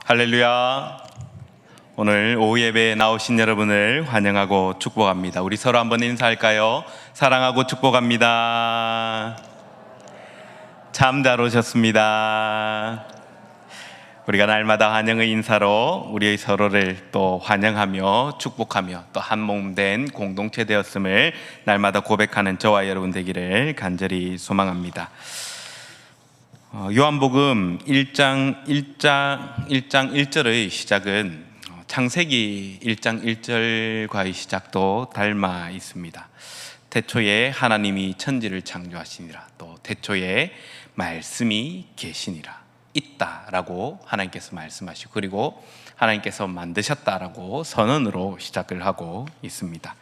할렐루야. 오늘 오후 예배에 나오신 여러분을 환영하고 축복합니다. 우리 서로 한번 인사할까요? 사랑하고 축복합니다. 참 잘 오셨습니다. 우리가 날마다 환영의 인사로 우리 서로를 또 환영하며 축복하며 또 한 몸 된 공동체 되었음을 날마다 고백하는 저와 여러분 되기를 간절히 소망합니다. 요한복음 1장 1절의 시작은 창세기 1장 1절과의 시작도 닮아 있습니다. 태초에 하나님이 천지를 창조하시니라, 또 태초에 말씀이 계시니라, 있다라고 하나님께서 말씀하시고, 그리고 하나님께서 만드셨다라고 선언으로 시작을 하고 있습니다.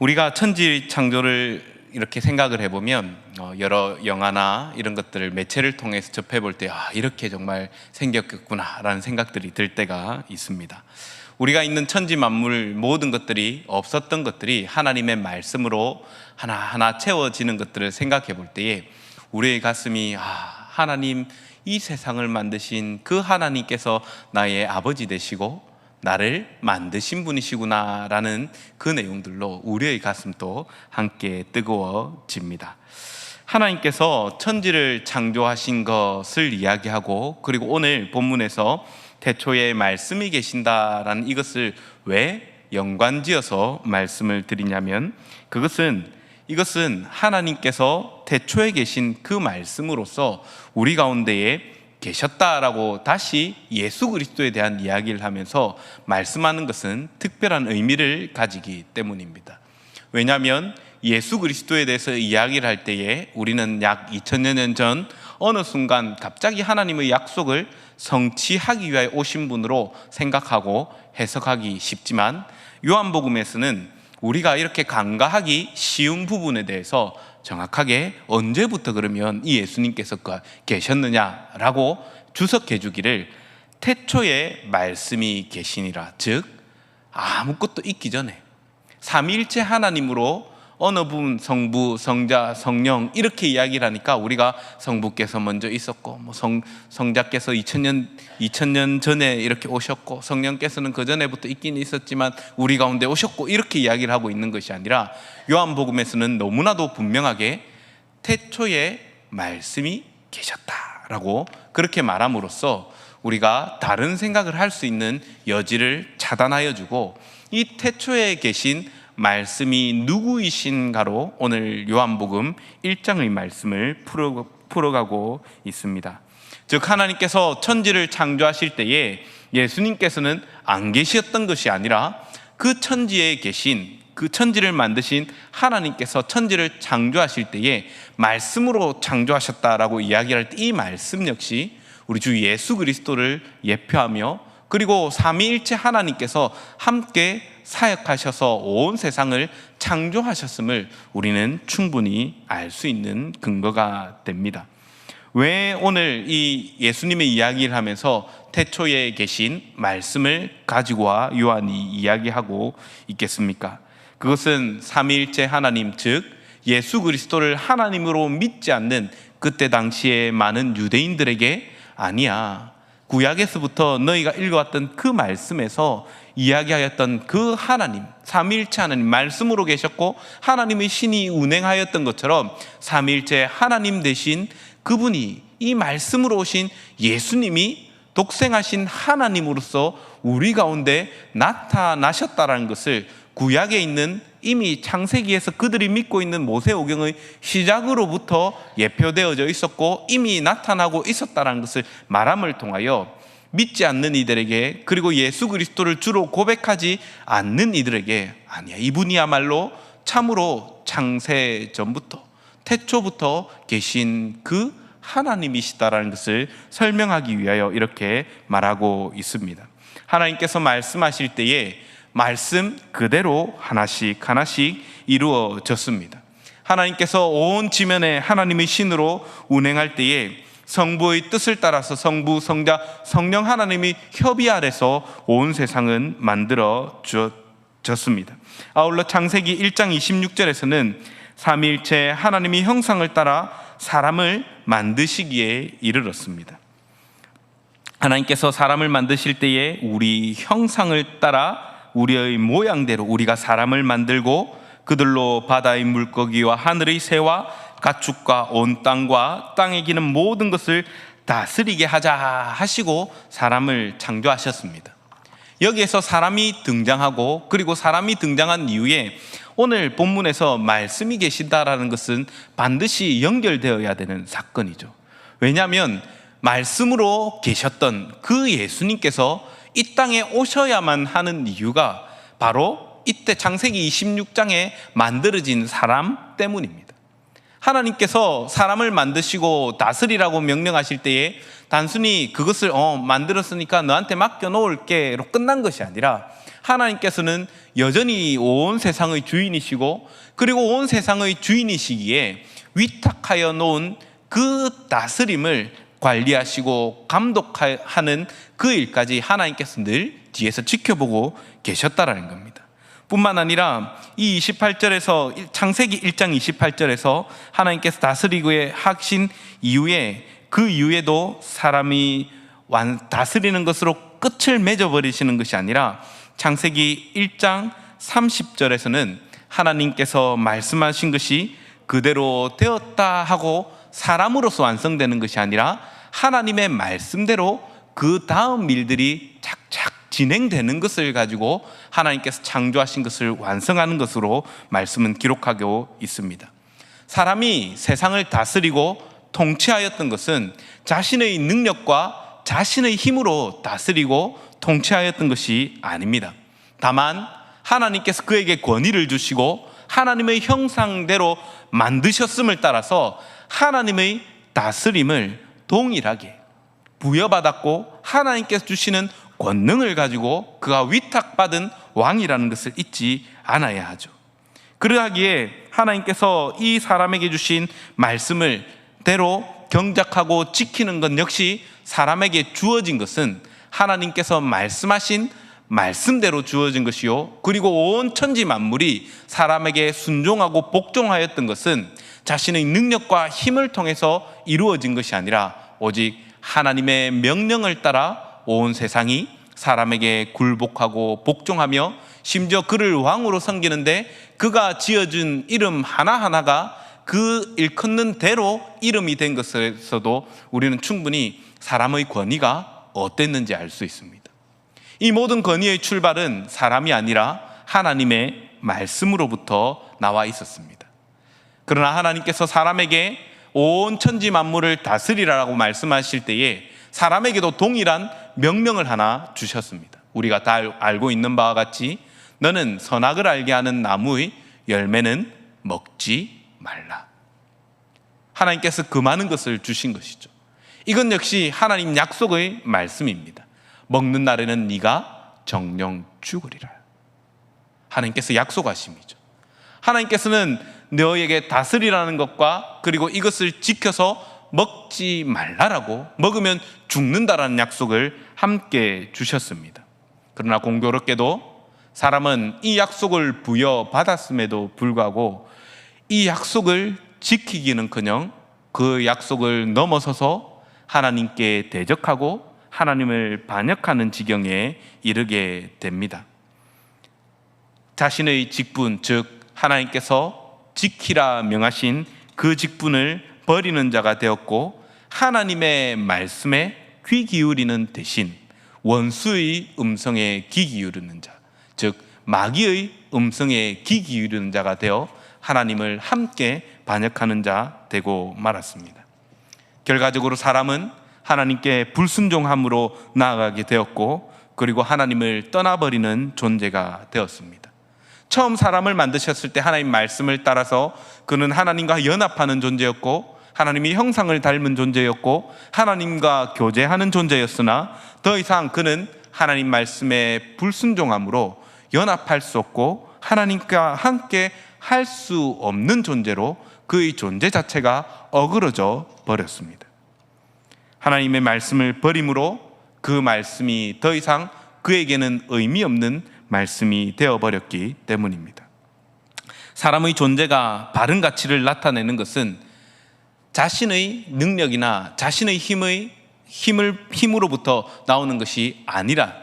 우리가 천지 창조를 이렇게 생각을 해보면 여러 영화나 이런 것들을 매체를 통해서 접해볼 때 이렇게 정말 생겼겠구나 라는 생각들이 들 때가 있습니다. 우리가 있는 천지 만물 모든 것들이, 없었던 것들이 하나님의 말씀으로 하나하나 채워지는 것들을 생각해 볼 때에 우리의 가슴이 하나님, 이 세상을 만드신 그 하나님께서 나의 아버지 되시고 나를 만드신 분이시구나 라는 그 내용들로 우리의 가슴도 함께 뜨거워집니다. 하나님께서 천지를 창조하신 것을 이야기하고, 그리고 오늘 본문에서 태초에 말씀이 계신다라는 이것을 왜 연관지어서 말씀을 드리냐면, 이것은 하나님께서 태초에 계신 그 말씀으로서 우리 가운데에 계셨다라고 다시 예수 그리스도에 대한 이야기를 하면서 말씀하는 것은 특별한 의미를 가지기 때문입니다. 왜냐하면 예수 그리스도에 대해서 이야기를 할 때에 우리는 약 2000년 전 어느 순간 갑자기 하나님의 약속을 성취하기 위하여 오신 분으로 생각하고 해석하기 쉽지만, 요한복음에서는 우리가 이렇게 간과하기 쉬운 부분에 대해서 정확하게 언제부터 그러면 이 예수님께서 계셨느냐라고 주석해 주기를, 태초에 말씀이 계시니라, 즉 아무것도 있기 전에 삼위일체 하나님으로 어느 분 성부, 성자, 성령 이렇게 이야기를 하니까 우리가 성부께서 먼저 있었고 성자께서 2000년 전에 이렇게 오셨고 성령께서는 그 전에부터 있긴 있었지만 우리 가운데 오셨고 이렇게 이야기를 하고 있는 것이 아니라, 요한복음에서는 너무나도 분명하게 태초에 말씀이 계셨다라고 그렇게 말함으로써 우리가 다른 생각을 할 수 있는 여지를 차단하여 주고, 이 태초에 계신 말씀이 누구이신가로 오늘 요한복음 1장의 말씀을 풀어가고 있습니다. 즉 하나님께서 천지를 창조하실 때에 예수님께서는 안 계셨던 것이 아니라 그 천지에 계신, 그 천지를 만드신 하나님께서 천지를 창조하실 때에 말씀으로 창조하셨다라고 이야기할 때 이 말씀 역시 우리 주 예수 그리스도를 예표하며, 그리고 삼위일체 하나님께서 함께 사역하셔서 온 세상을 창조하셨음을 우리는 충분히 알 수 있는 근거가 됩니다. 왜 오늘 이 예수님의 이야기를 하면서 태초에 계신 말씀을 가지고 와 요한이 이야기하고 있겠습니까? 그것은 삼위일체 하나님, 즉 예수 그리스도를 하나님으로 믿지 않는 그때 당시에 많은 유대인들에게 아니야, 구약에서부터 너희가 읽어왔던 그 말씀에서 이야기하였던 그 하나님, 삼위일체 하나님, 말씀으로 계셨고 하나님의 신이 운행하였던 것처럼 삼위일체 하나님 되신 그분이, 이 말씀으로 오신 예수님이 독생하신 하나님으로서 우리 가운데 나타나셨다라는 것을 구약에 있는, 이미 창세기에서 그들이 믿고 있는 모세오경의 시작으로부터 예표되어져 있었고 이미 나타나고 있었다는 것을 말함을 통하여 믿지 않는 이들에게, 그리고 예수 그리스도를 주로 고백하지 않는 이들에게, 아니야, 이분이야말로 참으로 창세 전부터, 태초부터 계신 그 하나님이시다라는 것을 설명하기 위하여 이렇게 말하고 있습니다. 하나님께서 말씀하실 때에 말씀 그대로 하나씩 하나씩 이루어졌습니다. 하나님께서 온 지면에 하나님의 신으로 운행할 때에 성부의 뜻을 따라서 성부, 성자, 성령 하나님이 협의 아래서 온 세상은 만들어졌습니다. 아울러 창세기 1장 26절에서는 삼위일체 하나님이 형상을 따라 사람을 만드시기에 이르렀습니다. 하나님께서 사람을 만드실 때에 우리 형상을 따라 우리의 모양대로 우리가 사람을 만들고 그들로 바다의 물고기와 하늘의 새와 가축과 온 땅과 땅에 기는 모든 것을 다스리게 하자 하시고 사람을 창조하셨습니다. 여기에서 사람이 등장하고 그리고 사람이 등장한 이후에 오늘 본문에서 말씀이 계신다라는 것은 반드시 연결되어야 되는 사건이죠. 왜냐하면 말씀으로 계셨던 그 예수님께서 이 땅에 오셔야만 하는 이유가 바로 이때 창세기 26장에 만들어진 사람 때문입니다. 하나님께서 사람을 만드시고 다스리라고 명령하실 때에 단순히 그것을 만들었으니까 너한테 맡겨놓을게로 끝난 것이 아니라 하나님께서는 여전히 온 세상의 주인이시고 그리고 온 세상의 주인이시기에 위탁하여 놓은 그 다스림을 관리하시고 감독하는 그 일까지 하나님께서 늘 뒤에서 지켜보고 계셨다라는 겁니다. 뿐만 아니라 이 28절에서 창세기 1장 28절에서 하나님께서 다스리고 하신 이후에 그 이후에도 사람이 다스리는 것으로 끝을 맺어버리시는 것이 아니라 창세기 1장 30절에서는 하나님께서 말씀하신 것이 그대로 되었다 하고 사람으로서 완성되는 것이 아니라 하나님의 말씀대로 그 다음 일들이 착착 진행되는 것을 가지고 하나님께서 창조하신 것을 완성하는 것으로 말씀은 기록하고 있습니다. 사람이 세상을 다스리고 통치하였던 것은 자신의 능력과 자신의 힘으로 다스리고 통치하였던 것이 아닙니다. 다만 하나님께서 그에게 권위를 주시고 하나님의 형상대로 만드셨음을 따라서 하나님의 다스림을 동일하게 부여받았고 하나님께서 주시는 권능을 가지고 그가 위탁받은 왕이라는 것을 잊지 않아야 하죠. 그러하기에 하나님께서 이 사람에게 주신 말씀을 대로 경작하고 지키는 것 역시 사람에게 주어진 것은 하나님께서 말씀하신 말씀대로 주어진 것이요, 그리고 온 천지 만물이 사람에게 순종하고 복종하였던 것은 자신의 능력과 힘을 통해서 이루어진 것이 아니라 오직 하나님의 명령을 따라 온 세상이 사람에게 굴복하고 복종하며 심지어 그를 왕으로 섬기는데 그가 지어준 이름 하나하나가 그 일컫는 대로 이름이 된 것에서도 우리는 충분히 사람의 권위가 어땠는지 알 수 있습니다. 이 모든 권위의 출발은 사람이 아니라 하나님의 말씀으로부터 나와 있었습니다. 그러나 하나님께서 사람에게 온 천지 만물을 다스리라고 말씀하실 때에 사람에게도 동일한 명령을 하나 주셨습니다. 우리가 다 알고 있는 바와 같이 너는 선악을 알게 하는 나무의 열매는 먹지 말라. 하나님께서 그 많은 것을 주신 것이죠. 이건 역시 하나님 약속의 말씀입니다. 먹는 날에는 네가 정령 죽으리라. 하나님께서 약속하심이죠. 하나님께서는 너에게 다스리라는 것과 그리고 이것을 지켜서 먹지 말라라고, 먹으면 죽는다라는 약속을 함께 주셨습니다. 그러나 공교롭게도 사람은 이 약속을 부여받았음에도 불구하고 이 약속을 지키기는커녕 그 약속을 넘어서서 하나님께 대적하고 하나님을 반역하는 지경에 이르게 됩니다. 자신의 직분, 즉 하나님께서 지키라 명하신 그 직분을 버리는 자가 되었고 하나님의 말씀에 귀 기울이는 대신 원수의 음성에 귀 기울이는 자, 즉 마귀의 음성에 귀 기울이는 자가 되어 하나님을 함께 반역하는 자 되고 말았습니다. 결과적으로 사람은 하나님께 불순종함으로 나아가게 되었고 그리고 하나님을 떠나버리는 존재가 되었습니다. 처음 사람을 만드셨을 때 하나님 말씀을 따라서 그는 하나님과 연합하는 존재였고 하나님의 형상을 닮은 존재였고 하나님과 교제하는 존재였으나 더 이상 그는 하나님 말씀에 불순종함으로 연합할 수 없고 하나님과 함께 할 수 없는 존재로 그의 존재 자체가 어그러져 버렸습니다. 하나님의 말씀을 버림으로 그 말씀이 더 이상 그에게는 의미 없는 말씀이 되어버렸기 때문입니다. 사람의 존재가 바른 가치를 나타내는 것은 자신의 능력이나 자신의 힘으로부터 나오는 것이 아니라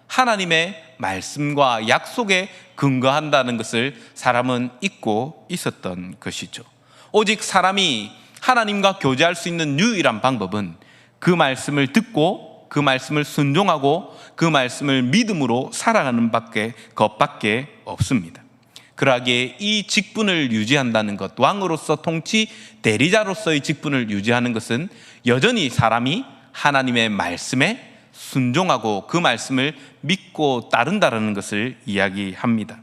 하나님의 말씀과 약속에 근거한다는 것을 사람은 잊고 있었던 것이죠. 오직 사람이 하나님과 교제할 수 있는 유일한 방법은 그 말씀을 듣고 그 말씀을 순종하고 그 말씀을 믿음으로 살아가는 것밖에 없습니다. 그러기에 이 직분을 유지한다는 것, 왕으로서 통치 대리자로서의 직분을 유지하는 것은 여전히 사람이 하나님의 말씀에 순종하고 그 말씀을 믿고 따른다는 것을 이야기합니다.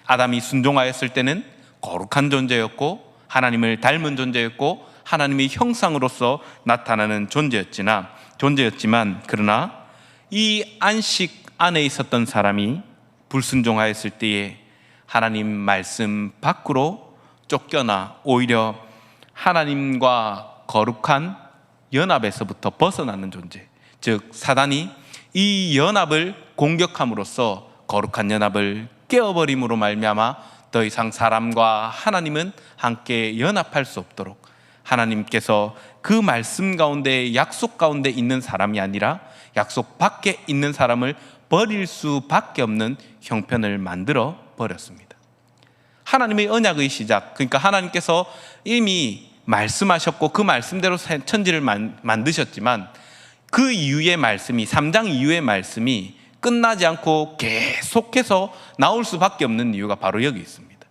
아담이 순종하였을 때는 거룩한 존재였고 하나님을 닮은 존재였고 하나님의 형상으로서 나타나는 존재였지만 그러나 이 안식 안에 있었던 사람이 불순종하였을 때에 하나님 말씀 밖으로 쫓겨나 오히려 하나님과 거룩한 연합에서부터 벗어나는 존재, 즉 사단이 이 연합을 공격함으로써 거룩한 연합을 깨어버림으로 말미암아 더 이상 사람과 하나님은 함께 연합할 수 없도록 하나님께서 그 말씀 가운데 약속 가운데 있는 사람이 아니라 약속 밖에 있는 사람을 버릴 수밖에 없는 형편을 만들어 버렸습니다. 하나님의 언약의 시작, 그러니까 하나님께서 이미 말씀하셨고 그 말씀대로 천지를 만드셨지만 그 이후의 말씀이 3장 이후의 말씀이 끝나지 않고 계속해서 나올 수밖에 없는 이유가 바로 여기 있습니다.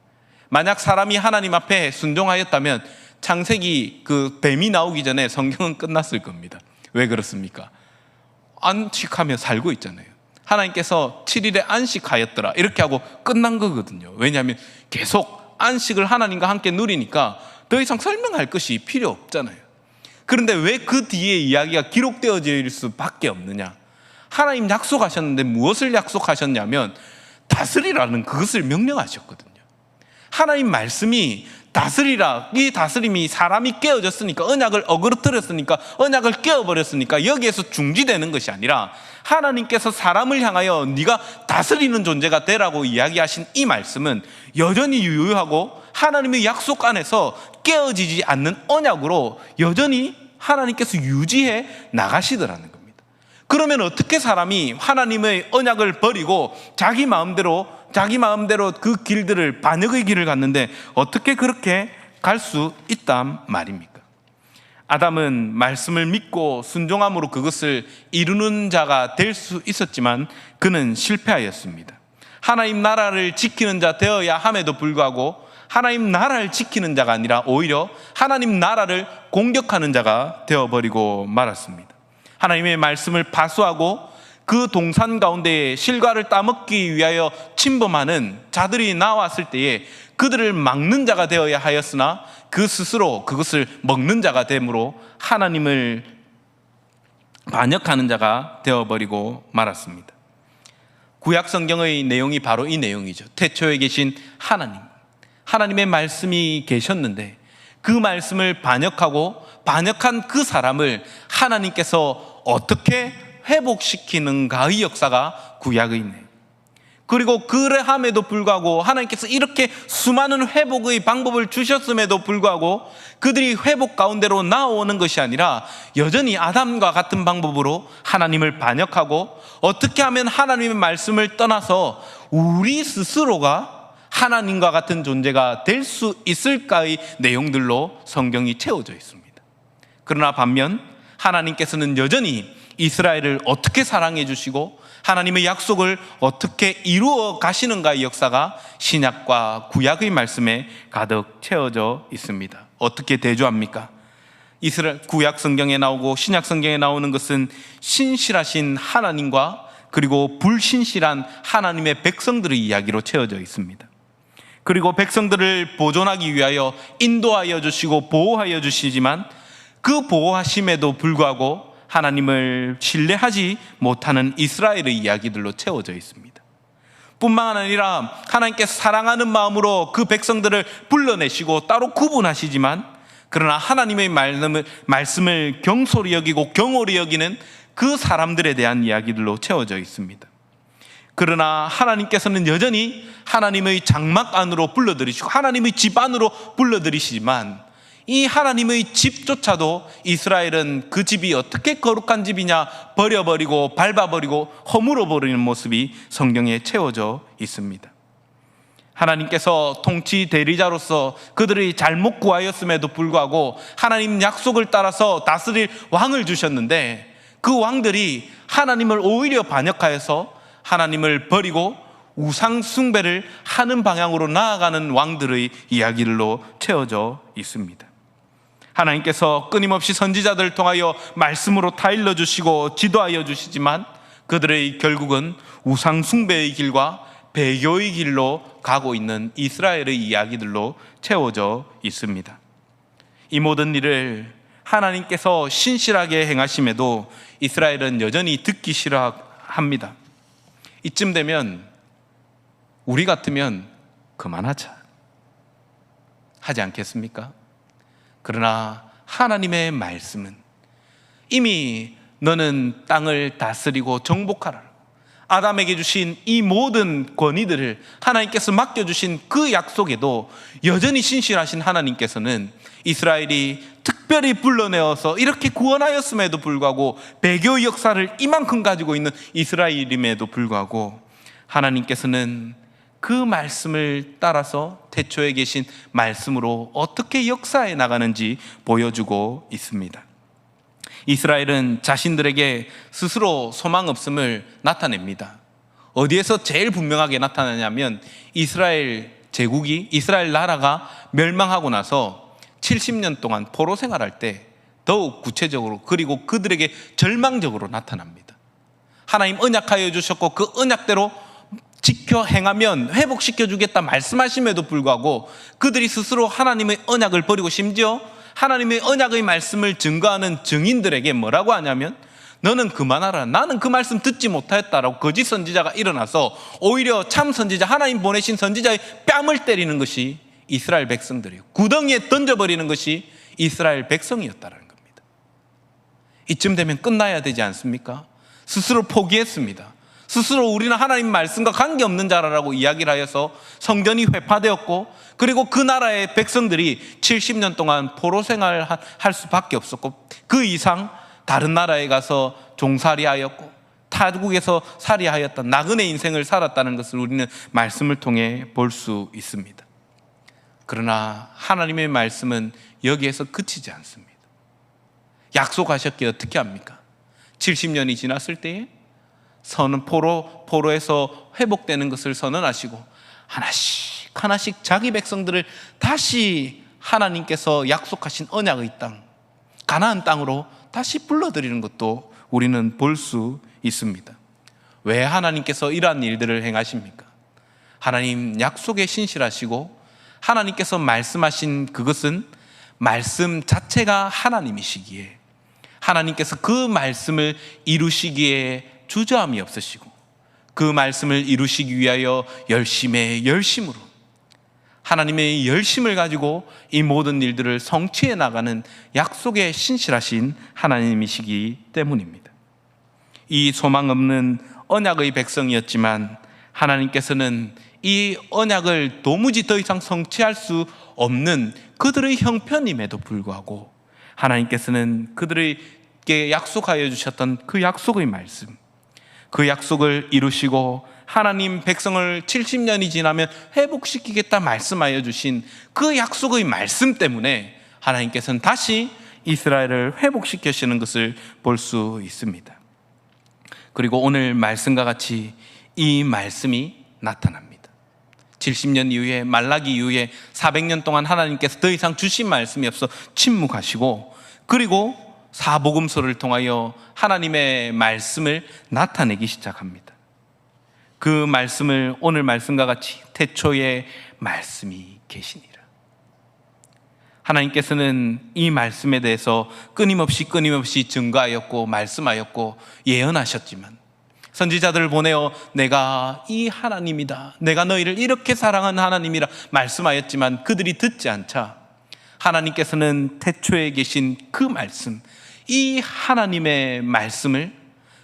만약 사람이 하나님 앞에 순종하였다면 창세기 그 뱀이 나오기 전에 성경은 끝났을 겁니다. 왜 그렇습니까? 안식하며 살고 있잖아요. 하나님께서 7일에 안식하였더라 이렇게 하고 끝난 거거든요. 왜냐하면 계속 안식을 하나님과 함께 누리니까 더 이상 설명할 것이 필요 없잖아요. 그런데 왜 그 뒤에 이야기가 기록되어질 수밖에 없느냐? 하나님 약속하셨는데 무엇을 약속하셨냐면 다스리라는 그것을 명령하셨거든요. 하나님 말씀이 다스리라, 이 다스림이 사람이 깨어졌으니까, 언약을 어그러뜨렸으니까, 언약을 깨어버렸으니까 여기에서 중지되는 것이 아니라 하나님께서 사람을 향하여 네가 다스리는 존재가 되라고 이야기하신 이 말씀은 여전히 유효하고 하나님의 약속 안에서 깨어지지 않는 언약으로 여전히 하나님께서 유지해 나가시더라는 겁니다. 그러면 어떻게 사람이 하나님의 언약을 버리고 자기 마음대로 그 길들을, 반역의 길을 갔는데 어떻게 그렇게 갈 수 있단 말입니까? 아담은 말씀을 믿고 순종함으로 그것을 이루는 자가 될 수 있었지만 그는 실패하였습니다. 하나님 나라를 지키는 자 되어야 함에도 불구하고 하나님 나라를 지키는 자가 아니라 오히려 하나님 나라를 공격하는 자가 되어버리고 말았습니다. 하나님의 말씀을 파수하고 그 동산 가운데에 실과를 따먹기 위하여 침범하는 자들이 나왔을 때에 그들을 막는 자가 되어야 하였으나 그 스스로 그것을 먹는 자가 됨으로 하나님을 반역하는 자가 되어버리고 말았습니다. 구약 성경의 내용이 바로 이 내용이죠. 태초에 계신 하나님의 말씀이 계셨는데 그 말씀을 반역한 그 사람을 하나님께서 어떻게 회복시키는가의 역사가 구약의 내용. 그리고 그러함에도 불구하고 하나님께서 이렇게 수많은 회복의 방법을 주셨음에도 불구하고 그들이 회복 가운데로 나오는 것이 아니라 여전히 아담과 같은 방법으로 하나님을 반역하고 어떻게 하면 하나님의 말씀을 떠나서 우리 스스로가 하나님과 같은 존재가 될 수 있을까의 내용들로 성경이 채워져 있습니다. 그러나 반면 하나님께서는 여전히 이스라엘을 어떻게 사랑해 주시고 하나님의 약속을 어떻게 이루어 가시는가의 역사가 신약과 구약의 말씀에 가득 채워져 있습니다. 어떻게 대조합니까? 이스라엘 구약 성경에 나오고 신약 성경에 나오는 것은 신실하신 하나님과 그리고 불신실한 하나님의 백성들의 이야기로 채워져 있습니다. 그리고 백성들을 보존하기 위하여 인도하여 주시고 보호하여 주시지만 그 보호하심에도 불구하고 하나님을 신뢰하지 못하는 이스라엘의 이야기들로 채워져 있습니다. 뿐만 아니라 하나님께서 사랑하는 마음으로 그 백성들을 불러내시고 따로 구분하시지만 그러나 하나님의 말씀을 경솔히 여기고 경홀히 여기는 그 사람들에 대한 이야기들로 채워져 있습니다. 그러나 하나님께서는 여전히 하나님의 장막 안으로 불러들이시고 하나님의 집 안으로 불러들이시지만 이 하나님의 집조차도 이스라엘은 그 집이 어떻게 거룩한 집이냐 버려버리고 밟아버리고 허물어버리는 모습이 성경에 채워져 있습니다. 하나님께서 통치 대리자로서 그들의 잘못 구하였음에도 불구하고 하나님 약속을 따라서 다스릴 왕을 주셨는데, 그 왕들이 하나님을 오히려 반역하여서 하나님을 버리고 우상 숭배를 하는 방향으로 나아가는 왕들의 이야기로 채워져 있습니다. 하나님께서 끊임없이 선지자들을 통하여 말씀으로 타일러 주시고 지도하여 주시지만 그들의 결국은 우상 숭배의 길과 배교의 길로 가고 있는 이스라엘의 이야기들로 채워져 있습니다. 이 모든 일을 하나님께서 신실하게 행하심에도 이스라엘은 여전히 듣기 싫어합니다. 이쯤 되면 우리 같으면 그만하자 하지 않겠습니까? 그러나 하나님의 말씀은 이미 너는 땅을 다스리고 정복하라, 아담에게 주신 이 모든 권위들을 하나님께서 맡겨주신 그 약속에도 여전히 신실하신 하나님께서는 이스라엘이 특별히 불러내어서 이렇게 구원하였음에도 불구하고 배교 역사를 이만큼 가지고 있는 이스라엘임에도 불구하고 하나님께서는 그 말씀을 따라서 태초에 계신 말씀으로 어떻게 역사해 나가는지 보여주고 있습니다. 이스라엘은 자신들에게 스스로 소망 없음을 나타냅니다. 어디에서 제일 분명하게 나타나냐면 이스라엘 제국이, 이스라엘 나라가 멸망하고 나서 70년 동안 포로 생활할 때 더욱 구체적으로, 그리고 그들에게 절망적으로 나타납니다. 하나님 언약하여 주셨고 그 언약대로 지켜 행하면 회복시켜 주겠다 말씀하심에도 불구하고 그들이 스스로 하나님의 언약을 버리고 심지어 하나님의 언약의 말씀을 증거하는 증인들에게 뭐라고 하냐면 너는 그만하라, 나는 그 말씀 듣지 못하였다라고 거짓 선지자가 일어나서 오히려 참 선지자, 하나님 보내신 선지자의 뺨을 때리는 것이 이스라엘 백성들이에요. 구덩이에 던져버리는 것이 이스라엘 백성이었다는 겁니다. 이쯤 되면 끝나야 되지 않습니까? 스스로 포기했습니다. 스스로 우리는 하나님 말씀과 관계없는 자라고 이야기를 하여서 성전이 회파되었고, 그리고 그 나라의 백성들이 70년 동안 포로 생활을 할 수밖에 없었고, 그 이상 다른 나라에 가서 종살이하였고 타국에서 살이하였던 나그네 인생을 살았다는 것을 우리는 말씀을 통해 볼 수 있습니다. 그러나 하나님의 말씀은 여기에서 그치지 않습니다. 약속하셨기에 어떻게 합니까? 70년이 지났을 때에 포로에서 회복되는 것을 선언하시고 하나씩 하나씩 자기 백성들을 다시 하나님께서 약속하신 언약의 땅, 가나안 땅으로 다시 불러들이는 것도 우리는 볼 수 있습니다. 왜 하나님께서 이러한 일들을 행하십니까? 하나님 약속에 신실하시고 하나님께서 말씀하신 그것은 말씀 자체가 하나님이시기에 하나님께서 그 말씀을 이루시기에 주저함이 없으시고 그 말씀을 이루시기 위하여 열심으로 하나님의 열심을 가지고 이 모든 일들을 성취해 나가는 약속에 신실하신 하나님이시기 때문입니다. 이 소망 없는 언약의 백성이었지만 하나님께서는 이 언약을 도무지 더 이상 성취할 수 없는 그들의 형편임에도 불구하고 하나님께서는 그들에게 약속하여 주셨던 그 약속의 말씀, 그 약속을 이루시고 하나님 백성을 70년이 지나면 회복시키겠다 말씀하여 주신 그 약속의 말씀 때문에 하나님께서는 다시 이스라엘을 회복시키시는 것을 볼 수 있습니다. 그리고 오늘 말씀과 같이 이 말씀이 나타납니다. 70년 이후에, 말라기 이후에 400년 동안 하나님께서 더 이상 주신 말씀이 없어 침묵하시고, 그리고 사복음서를 통하여 하나님의 말씀을 나타내기 시작합니다. 그 말씀을 오늘 말씀과 같이 태초에 말씀이 계시니라. 하나님께서는 이 말씀에 대해서 끊임없이 증거하였고 말씀하였고 예언하셨지만, 선지자들을 보내어 내가 이 하나님이다, 내가 너희를 이렇게 사랑하는 하나님이라 말씀하였지만 그들이 듣지 않자 하나님께서는 태초에 계신 그 말씀, 이 하나님의 말씀을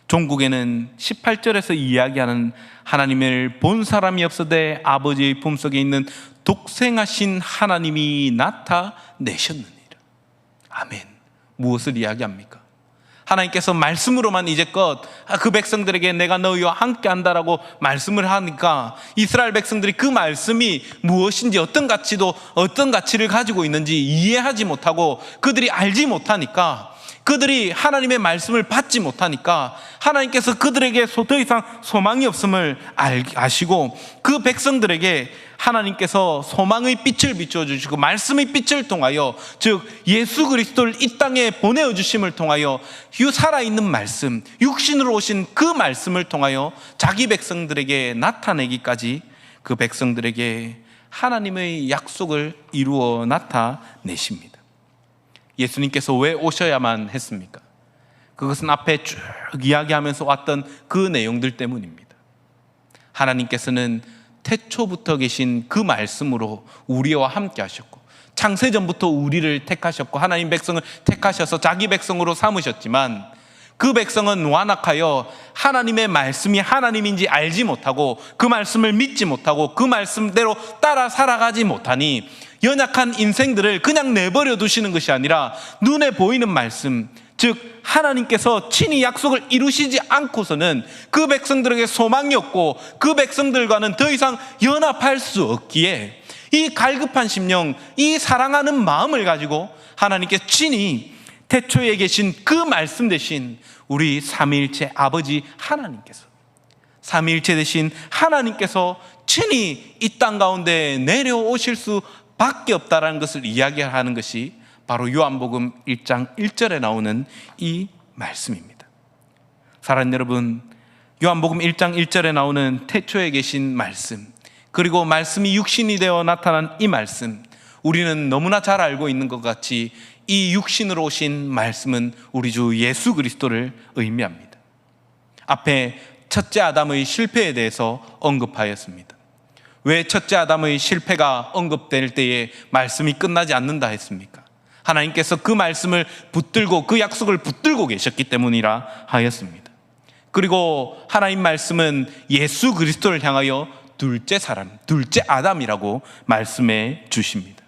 종국에는 18절에서 이야기하는 하나님을 본 사람이 없어되 아버지의 품속에 있는 독생하신 하나님이 나타내셨느니라. 아멘. 무엇을 이야기합니까? 하나님께서 말씀으로만 이제껏 그 백성들에게 내가 너희와 함께 한다라고 말씀을 하니까 이스라엘 백성들이 그 말씀이 무엇인지 어떤 가치를 가지고 있는지 이해하지 못하고 그들이 알지 못하니까, 그들이 하나님의 말씀을 받지 못하니까 하나님께서 그들에게 더 이상 소망이 없음을 아시고 그 백성들에게 하나님께서 소망의 빛을 비춰주시고 말씀의 빛을 통하여, 즉 예수 그리스도를 이 땅에 보내어주심을 통하여 살아있는 말씀, 육신으로 오신 그 말씀을 통하여 자기 백성들에게 나타내기까지 그 백성들에게 하나님의 약속을 이루어 나타내십니다. 예수님께서 왜 오셔야만 했습니까? 그것은 앞에 쭉 이야기하면서 왔던 그 내용들 때문입니다. 하나님께서는 태초부터 계신 그 말씀으로 우리와 함께 하셨고, 창세전부터 우리를 택하셨고 하나님 백성을 택하셔서 자기 백성으로 삼으셨지만, 그 백성은 완악하여 하나님의 말씀이 하나님인지 알지 못하고 그 말씀을 믿지 못하고 그 말씀대로 따라 살아가지 못하니 연약한 인생들을 그냥 내버려 두시는 것이 아니라 눈에 보이는 말씀, 즉 하나님께서 친히 약속을 이루시지 않고서는 그 백성들에게 소망이 없고 그 백성들과는 더 이상 연합할 수 없기에 이 갈급한 심령, 이 사랑하는 마음을 가지고 하나님께 친히 태초에 계신 그 말씀 대신 우리 삼위일체 아버지 하나님께서, 삼위일체 되신 하나님께서 친히 이 땅 가운데 내려오실 수밖에 없다라는 것을 이야기하는 것이 바로 요한복음 1장 1절에 나오는 이 말씀입니다. 사랑하는 여러분, 요한복음 1장 1절에 나오는 태초에 계신 말씀, 그리고 말씀이 육신이 되어 나타난 이 말씀, 우리는 너무나 잘 알고 있는 것 같이 이 육신으로 오신 말씀은 우리 주 예수 그리스도를 의미합니다. 앞에 첫째 아담의 실패에 대해서 언급하였습니다. 왜 첫째 아담의 실패가 언급될 때에 말씀이 끝나지 않는다 했습니까? 하나님께서 그 말씀을 붙들고 그 약속을 붙들고 계셨기 때문이라 하였습니다. 그리고 하나님 말씀은 예수 그리스도를 향하여 둘째 사람, 둘째 아담이라고 말씀해 주십니다.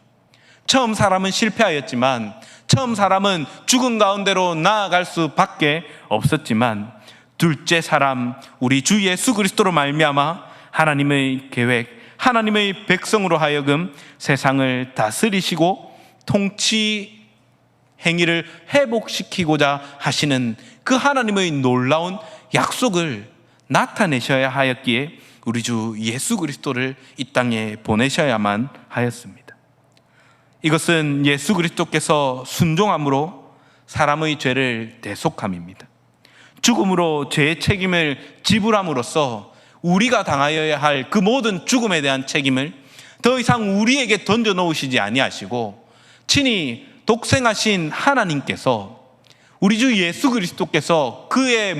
처음 사람은 실패하였지만, 처음 사람은 죽은 가운데로 나아갈 수밖에 없었지만, 둘째 사람 우리 주 예수 그리스도로 말미암아 하나님의 계획, 하나님의 백성으로 하여금 세상을 다스리시고 통치 행위를 회복시키고자 하시는 그 하나님의 놀라운 약속을 나타내셔야 하였기에 우리 주 예수 그리스도를 이 땅에 보내셔야만 하였습니다. 이것은 예수 그리스도께서 순종함으로 사람의 죄를 대속함입니다. 죽음으로 죄의 책임을 지불함으로써 우리가 당하여야 할 그 모든 죽음에 대한 책임을 더 이상 우리에게 던져놓으시지 아니하시고 친히 독생하신 하나님께서, 우리 주 예수 그리스도께서 우리의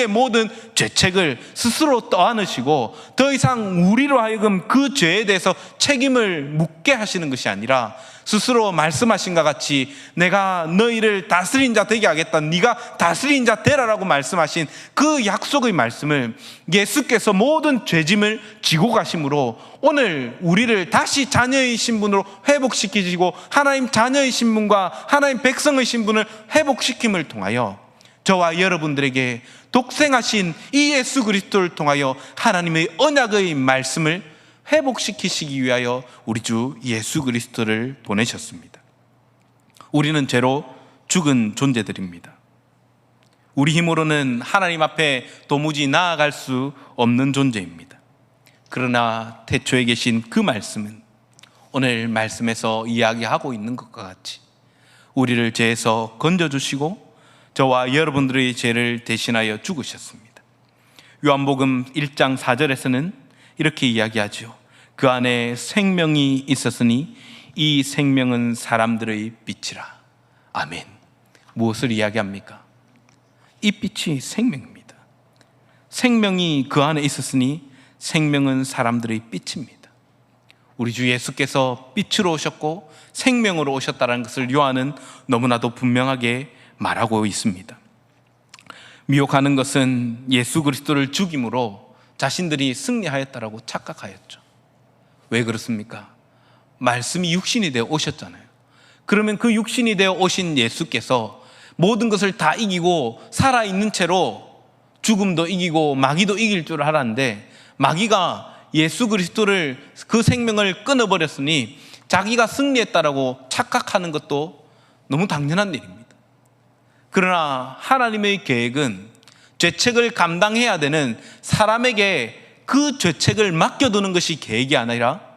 모든 죄책을 스스로 떠안으시고 더 이상 우리로 하여금 그 죄에 대해서 책임을 묻게 하시는 것이 아니라 스스로 말씀하신 것 같이 내가 너희를 다스린 자 되게 하겠다, 네가 다스린 자 되라라고 말씀하신 그 약속의 말씀을 예수께서 모든 죄짐을 지고 가심으로 오늘 우리를 다시 자녀의 신분으로 회복시키시고 하나님 자녀의 신분과 하나님 백성의 신분을 회복시킴을 통하여 저와 여러분들에게 독생하신 이 예수 그리스도를 통하여 하나님의 언약의 말씀을 회복시키시기 위하여 우리 주 예수 그리스도를 보내셨습니다. 우리는 죄로 죽은 존재들입니다. 우리 힘으로는 하나님 앞에 도무지 나아갈 수 없는 존재입니다. 그러나 태초에 계신 그 말씀은 오늘 말씀에서 이야기하고 있는 것과 같이 우리를 죄에서 건져주시고 저와 여러분들의 죄를 대신하여 죽으셨습니다. 요한복음 1장 4절에서는 이렇게 이야기하죠. 그 안에 생명이 있었으니 이 생명은 사람들의 빛이라. 아멘. 무엇을 이야기합니까? 이 빛이 생명입니다. 생명이 그 안에 있었으니 생명은 사람들의 빛입니다. 우리 주 예수께서 빛으로 오셨고 생명으로 오셨다는 것을 요한은 너무나도 분명하게 말하고 있습니다. 미혹하는 것은 예수 그리스도를 죽임으로 자신들이 승리하였다라고 착각하였죠. 왜 그렇습니까? 말씀이 육신이 되어 오셨잖아요. 그러면 그 육신이 되어 오신 예수께서 모든 것을 다 이기고 살아있는 채로 죽음도 이기고 마귀도 이길 줄 알았는데, 마귀가 예수 그리스도를, 그 생명을 끊어버렸으니 자기가 승리했다라고 착각하는 것도 너무 당연한 일입니다. 그러나 하나님의 계획은 죄책을 감당해야 되는 사람에게 그 죄책을 맡겨두는 것이 계획이 아니라,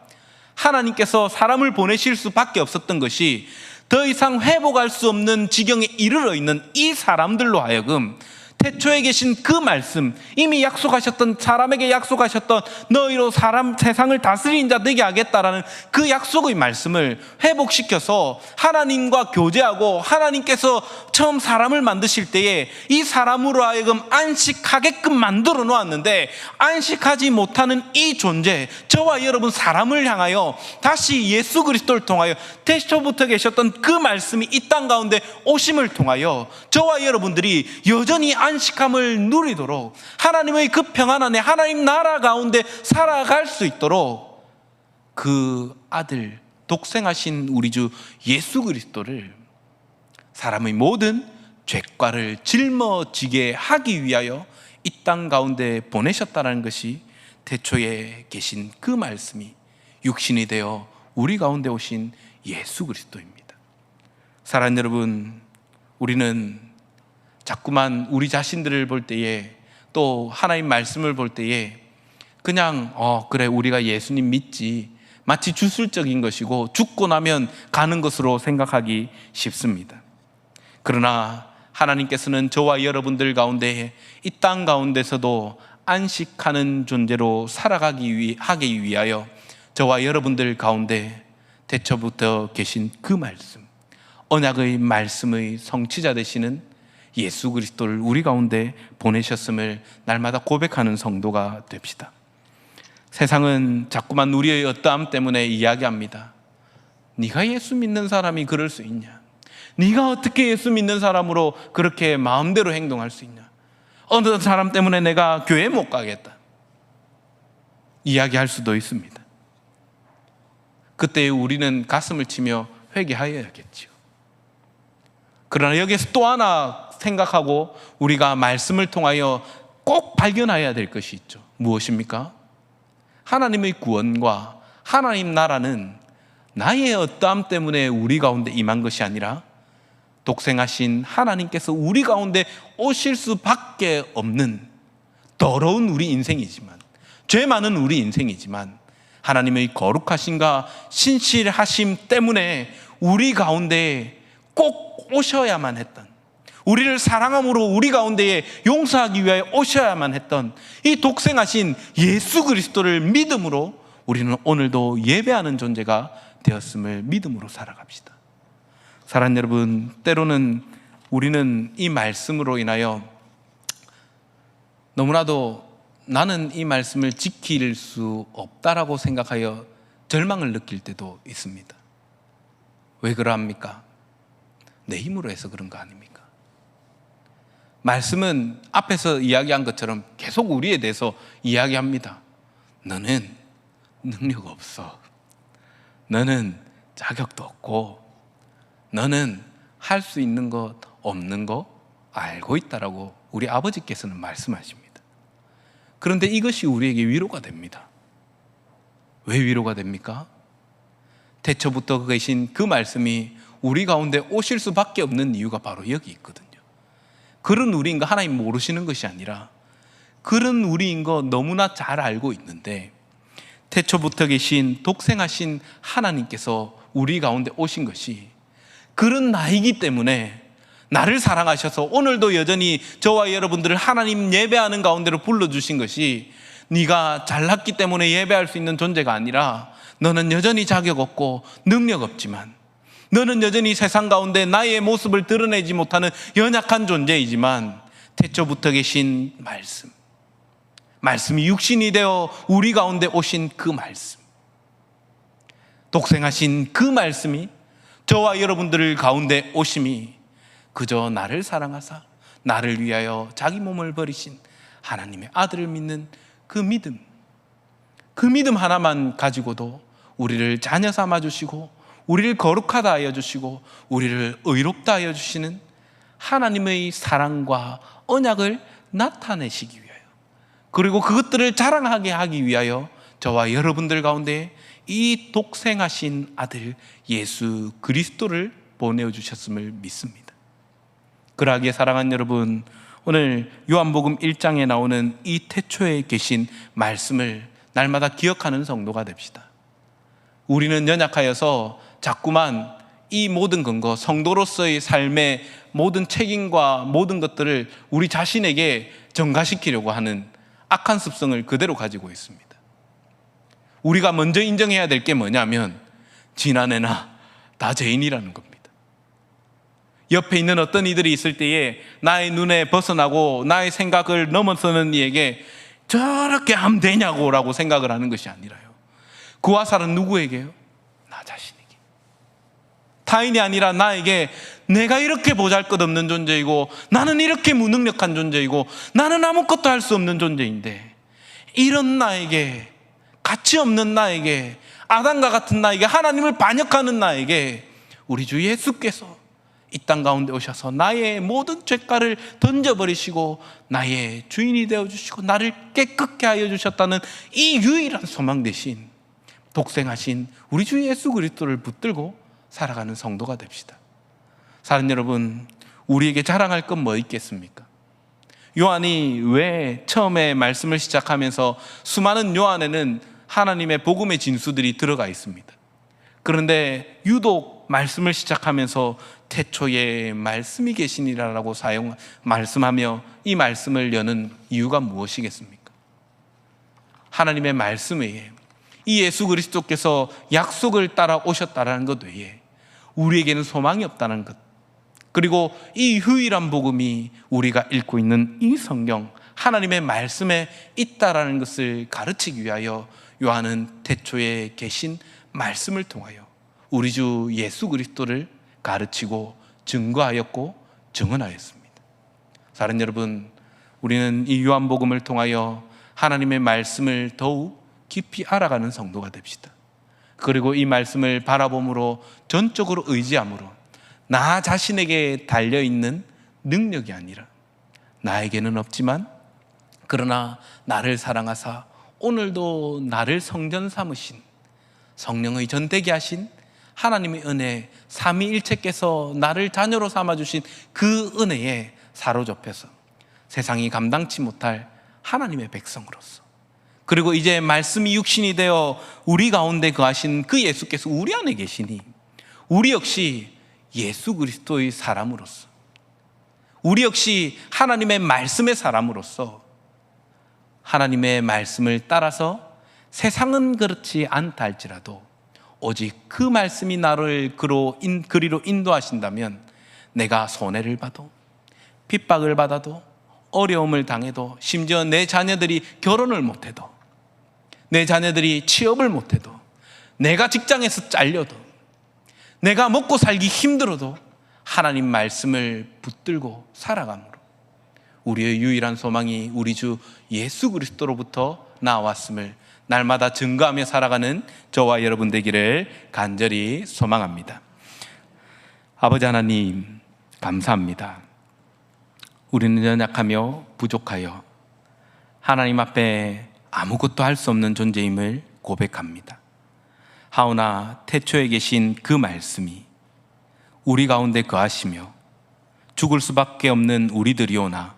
하나님께서 사람을 보내실 수밖에 없었던 것이 더 이상 회복할 수 없는 지경에 이르러 있는 이 사람들로 하여금 태초에 계신 그 말씀, 이미 약속하셨던, 사람에게 약속하셨던 너희로 세상을 다스리는 자 되게 하겠다라는 그 약속의 말씀을 회복시켜서 하나님과 교제하고, 하나님께서 처음 사람을 만드실 때에 이 사람으로 하여금 안식하게끔 만들어 놓았는데, 안식하지 못하는 이 존재, 저와 여러분 사람을 향하여 다시 예수 그리스도를 통하여 태초부터 계셨던 그 말씀이 이 땅 가운데 오심을 통하여 저와 여러분들이 여전히 안식함을 누리도록, 하나님의 그 평안 안에 하나님 나라 가운데 살아갈 수 있도록 그 아들, 독생하신 우리 주 예수 그리스도를 사람의 모든 죄과를 짊어지게 하기 위하여 이 땅 가운데 보내셨다는 것이 태초에 계신 그 말씀이 육신이 되어 우리 가운데 오신 예수 그리스도입니다. 사랑하는 여러분, 우리는 자꾸만 우리 자신들을 볼 때에, 또 하나님 말씀을 볼 때에 그냥 그래 우리가 예수님 믿지, 마치 주술적인 것이고 죽고 나면 가는 것으로 생각하기 쉽습니다. 그러나 하나님께서는 저와 여러분들 가운데 이 땅 가운데서도 안식하는 존재로 살아가기 하기 위하여 저와 여러분들 가운데 태초부터 계신 그 말씀, 언약의 말씀의 성취자 되시는 예수 그리스도를 우리 가운데 보내셨음을 날마다 고백하는 성도가 됩시다. 세상은 자꾸만 우리의 어떠함 때문에 이야기합니다. 네가 예수 믿는 사람이 그럴 수 있냐? 네가 어떻게 예수 믿는 사람으로 그렇게 마음대로 행동할 수 있냐? 어느 사람 때문에 내가 교회 못 가겠다 이야기할 수도 있습니다. 그때 우리는 가슴을 치며 회개하여야겠지요. 그러나 여기서 또 하나 생각하고 우리가 말씀을 통하여 꼭 발견해야 될 것이 있죠. 무엇입니까? 하나님의 구원과 하나님 나라는 나의 어떠함 때문에 우리 가운데 임한 것이 아니라 독생하신 하나님께서 우리 가운데 오실 수밖에 없는 더러운 우리 인생이지만, 죄 많은 우리 인생이지만 하나님의 거룩하심과 신실하심 때문에 우리 가운데 꼭 오셔야만 했던, 우리를 사랑함으로 우리 가운데에 용서하기 위하여 오셔야만 했던 이 독생하신 예수 그리스도를 믿음으로 우리는 오늘도 예배하는 존재가 되었음을 믿음으로 살아갑시다. 사랑하는 여러분, 때로는 우리는 이 말씀으로 인하여 너무나도 나는 이 말씀을 지킬 수 없다라고 생각하여 절망을 느낄 때도 있습니다. 왜 그러합니까? 내 힘으로 해서 그런 거 아닙니까? 말씀은 앞에서 이야기한 것처럼 계속 우리에 대해서 이야기합니다. 너는 능력 없어. 너는 자격도 없고, 너는 할 수 있는 것 없는 거 알고 있다라고 우리 아버지께서는 말씀하십니다. 그런데 이것이 우리에게 위로가 됩니다. 왜 위로가 됩니까? 태초부터 계신 그 말씀이 우리 가운데 오실 수밖에 없는 이유가 바로 여기 있거든요. 그런 우리인 거 하나님 모르시는 것이 아니라 그런 우리인 거 너무나 잘 알고 있는데, 태초부터 계신 독생하신 하나님께서 우리 가운데 오신 것이 그런 나이기 때문에 나를 사랑하셔서 오늘도 여전히 저와 여러분들을 하나님 예배하는 가운데로 불러주신 것이 네가 잘났기 때문에 예배할 수 있는 존재가 아니라, 너는 여전히 자격 없고 능력 없지만, 너는 여전히 세상 가운데 나의 모습을 드러내지 못하는 연약한 존재이지만, 태초부터 계신 말씀이 육신이 되어 우리 가운데 오신 그 말씀, 독생하신 그 말씀이 저와 여러분들 가운데 오심이 그저 나를 사랑하사 나를 위하여 자기 몸을 버리신 하나님의 아들을 믿는 그 믿음 하나만 가지고도 우리를 자녀 삼아 주시고 우리를 거룩하다 하여 주시고 우리를 의롭다 하여 주시는 하나님의 사랑과 언약을 나타내시기 위하여, 그리고 그것들을 자랑하게 하기 위하여 저와 여러분들 가운데 이 독생하신 아들 예수 그리스도를 보내주셨음을 믿습니다. 그러하기에 사랑하는 여러분, 오늘 요한복음 1장에 나오는 이 태초에 계신 말씀을 날마다 기억하는 성도가 됩시다. 우리는 연약하여서 자꾸만 이 모든 근거, 성도로서의 삶의 모든 책임과 모든 것들을 우리 자신에게 전가시키려고 하는 악한 습성을 그대로 가지고 있습니다. 우리가 먼저 인정해야 될 게 뭐냐면 지난해나 다 죄인이라는 겁니다. 옆에 있는 어떤 이들이 있을 때에 나의 눈에 벗어나고 나의 생각을 넘어서는 이에게 저렇게 하면 되냐고 라고 생각을 하는 것이 아니라요, 그 화살은 누구에게요? 나 자신에게. 타인이 아니라 나에게 내가 이렇게 보잘것없는 존재이고 나는 이렇게 무능력한 존재이고 나는 아무것도 할 수 없는 존재인데, 이런 나에게, 가치 없는 나에게, 아담과 같은 나에게, 하나님을 반역하는 나에게 우리 주 예수께서 이 땅 가운데 오셔서 나의 모든 죄가를 던져버리시고 나의 주인이 되어주시고 나를 깨끗게 하여 주셨다는 이 유일한 소망 대신 독생하신 우리 주 예수 그리스도를 붙들고 살아가는 성도가 됩시다. 사랑하는 여러분, 우리에게 자랑할 건 뭐 있겠습니까? 요한이 왜 처음에 말씀을 시작하면서 수많은 요한에는 하나님의 복음의 진수들이 들어가 있습니다. 그런데 유독 말씀을 시작하면서 태초에 말씀이 계시니라라고 말씀하며 이 말씀을 여는 이유가 무엇이겠습니까? 하나님의 말씀 외에, 이 예수 그리스도께서 약속을 따라 오셨다는 것 외에 우리에게는 소망이 없다는 것, 그리고 이 유일한 복음이 우리가 읽고 있는 이 성경, 하나님의 말씀에 있다라는 것을 가르치기 위하여 요한은 태초에 계신 말씀을 통하여 우리 주 예수 그리스도를 가르치고 증거하였고 증언하였습니다. 사랑하는 여러분, 우리는 이 요한복음을 통하여 하나님의 말씀을 더욱 깊이 알아가는 성도가 됩시다. 그리고 이 말씀을 바라봄으로, 전적으로 의지함으로 나 자신에게 달려있는 능력이 아니라 나에게는 없지만 그러나 나를 사랑하사 오늘도 나를 성전 삼으신 성령의 전대기 하신 하나님의 은혜, 삼위일체께서 나를 자녀로 삼아주신 그 은혜에 사로잡혀서 세상이 감당치 못할 하나님의 백성으로서, 그리고 이제 말씀이 육신이 되어 우리 가운데 거하신 그 예수께서 우리 안에 계시니 우리 역시 예수 그리스도의 사람으로서, 우리 역시 하나님의 말씀의 사람으로서 하나님의 말씀을 따라서 세상은 그렇지 않다 할지라도 오직 그 말씀이 나를 그리로 인도하신다면 내가 손해를 봐도, 핍박을 받아도, 어려움을 당해도, 심지어 내 자녀들이 결혼을 못해도, 내 자녀들이 취업을 못해도, 내가 직장에서 잘려도, 내가 먹고 살기 힘들어도 하나님 말씀을 붙들고 살아감으로 우리의 유일한 소망이 우리 주 예수 그리스도로부터 나왔음을 날마다 증거하며 살아가는 저와 여러분 되기를 간절히 소망합니다. 아버지 하나님, 감사합니다. 우리는 연약하며 부족하여 하나님 앞에 아무것도 할 수 없는 존재임을 고백합니다. 하오나 태초에 계신 그 말씀이 우리 가운데 거하시며 죽을 수밖에 없는 우리들이오나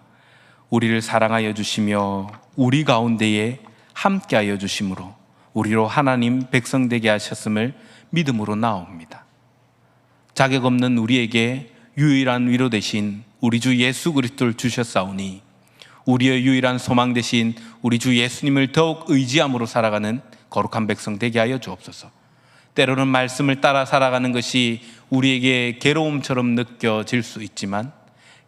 우리를 사랑하여 주시며 우리 가운데에 함께하여 주심으로 우리로 하나님 백성 되게 하셨음을 믿음으로 나옵니다. 자격 없는 우리에게 유일한 위로 되신 우리 주 예수 그리스도를 주셨사오니 우리의 유일한 소망 되신 우리 주 예수님을 더욱 의지함으로 살아가는 거룩한 백성 되게 하여 주옵소서. 때로는 말씀을 따라 살아가는 것이 우리에게 괴로움처럼 느껴질 수 있지만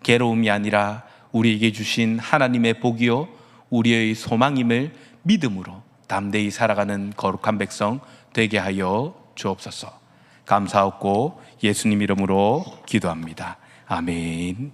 괴로움이 아니라 우리에게 주신 하나님의 복이요 우리의 소망임을 믿음으로 담대히 살아가는 거룩한 백성 되게 하여 주옵소서. 감사하고 예수님 이름으로 기도합니다. 아멘.